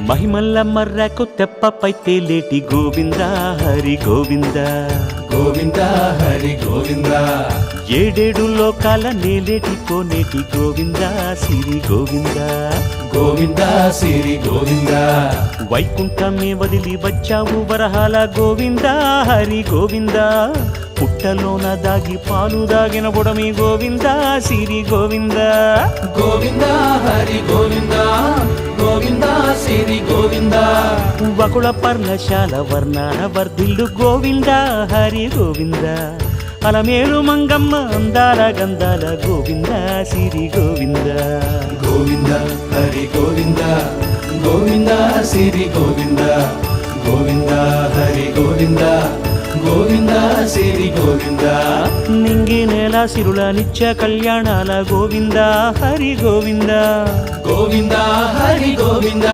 మహిమల్ల మర్రకు తెప్పపై తేలేటి గోవింద హరి గోవింద గోవింద హరి గోవింద ఏడేడు లోకాల నేలేటి కోనేటి గోవింద సిరి గోవింద గోవింద సిరి గోవింద వైకుంఠమే వదిలి వచ్చావు వరహాల గోవింద హరి గోవింద పుట్టలోన దాగి పాలు దాగిన బుడమి గోవింద సిరి గోవింద గోవింద హరి గోవింద గోవింద సిరి గోవింద వకుళ పర్ణశాల వర్ణాన వర్ధిల్లు గోవింద హరి గోవింద అలమేలు మంగమ్మ అందాల గంధాల గోవింద సిరి గోవింద గోవింద హరి గోవింద గోవింద సిరి గోవింద గోవింద హరి గోవింద గోవింద సిరి గోవింద నింగి నేల సిరుల నిత్య కళ్యాణాల గోవింద హరి గోవింద గోవింద హరి గోవింద